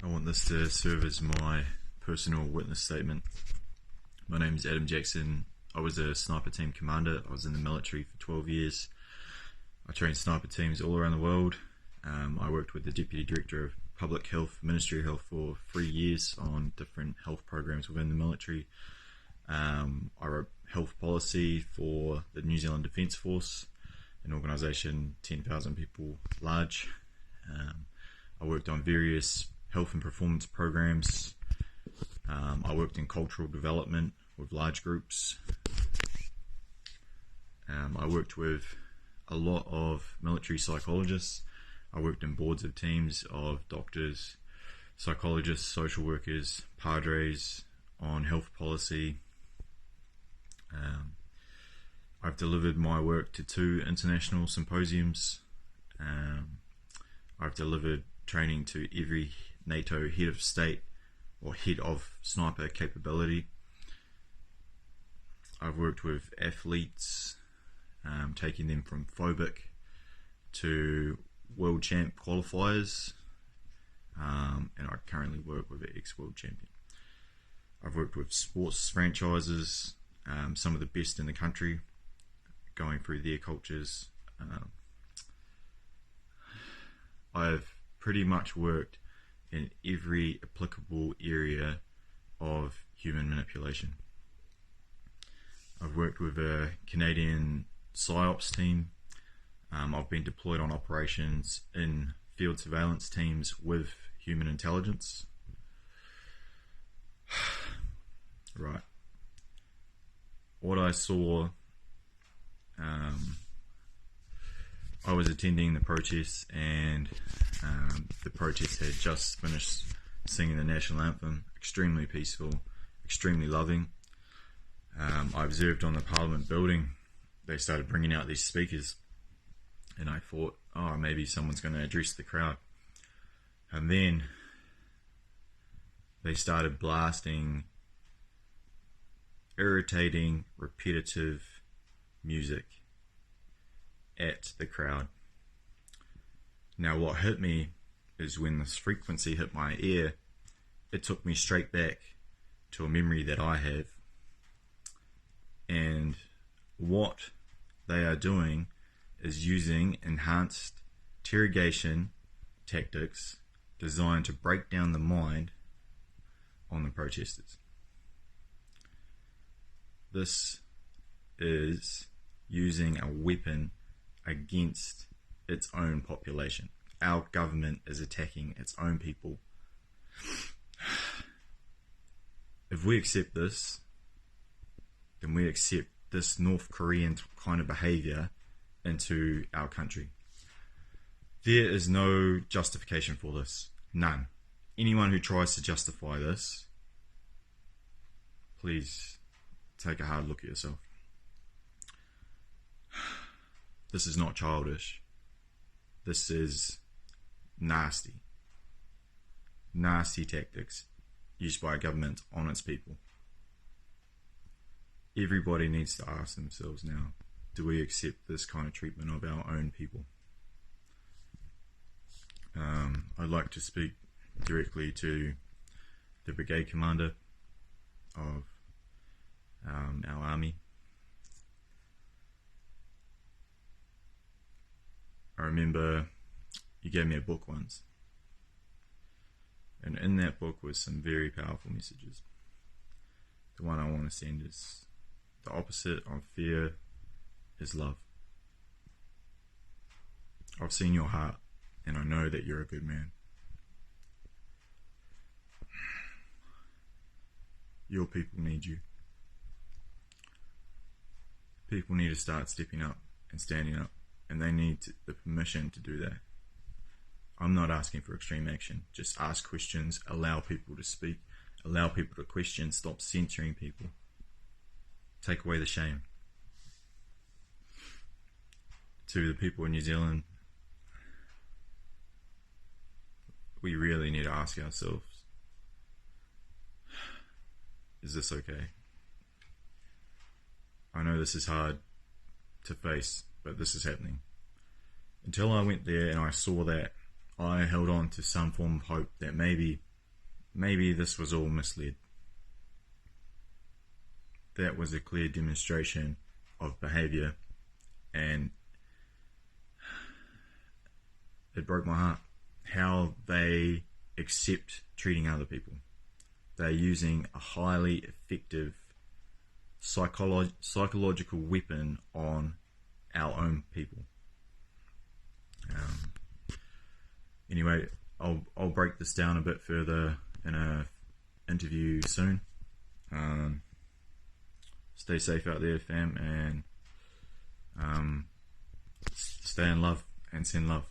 I want this to serve as my personal witness statement. My name is Adam Jackson. I was a sniper team commander. I was in the military for 12 years. I trained sniper teams all around the world. I worked with the Deputy Director of Public Health, Ministry of Health for 3 years on different health programs within the military. I wrote health policy for the New Zealand Defence Force, an organisation 10,000 people large. I worked on various health and performance programs. I worked in cultural development with large groups. I worked with a lot of military psychologists. I worked in boards of teams of doctors, psychologists, social workers, padres on health policy. I've delivered my work to 2 international symposiums. I've delivered training to every NATO head of state or head of sniper capability. I've worked with athletes, taking them from phobic to world champ qualifiers, and I currently work with an ex-world champion. I've worked with sports franchises, some of the best in the country, going through their cultures. I've pretty much worked in every applicable area of human manipulation. I've worked with a Canadian PSYOPs team. I've been deployed on operations in field surveillance teams with human intelligence. Right. What I saw, I was attending the protest, and the protest had just finished singing the national anthem. Extremely peaceful, extremely loving. I observed on the Parliament building, they started bringing out these speakers, and I thought, oh, maybe someone's going to address the crowd. And then they started blasting irritating, repetitive music at the crowd. Now, what hit me is when this frequency hit my ear, it took me straight back to a memory that I have. And what they are doing is using enhanced interrogation tactics designed to break down the mind on the protesters. This is using a weapon against its own population. Our government is attacking its own people. If we accept this, then we accept this North Korean kind of behaviour into our country. There is no justification for this. None. Anyone who tries to justify this, please take a hard look at yourself. This is not childish. This is nasty. Nasty tactics used by a government on its people. Everybody needs to ask themselves now, do we accept this kind of treatment of our own people? I'd like to speak directly to the brigade commander of our army. I remember you gave me a book once, and in that book was some very powerful messages. The one I want to send is the opposite of fear is love. I've seen your heart, and I know that you're a good man. Your people need you. People need to start stepping up and standing up, and they need the permission to do that. I'm not asking for extreme action. Just ask questions, allow people to speak, allow people to question, stop censoring people. Take away the shame. To the people in New Zealand, we really need to ask ourselves, is this okay? I know this is hard to face, but this is happening. Until I went there and I saw that, I held on to some form of hope that maybe maybe this was all misled. That was a clear demonstration of behaviour, and it broke my heart how they accept treating other people. They're using a highly effective psychological weapon on our own people. Anyway, I'll break this down a bit further in a interview soon. Stay safe out there, fam, and stay in love and send love.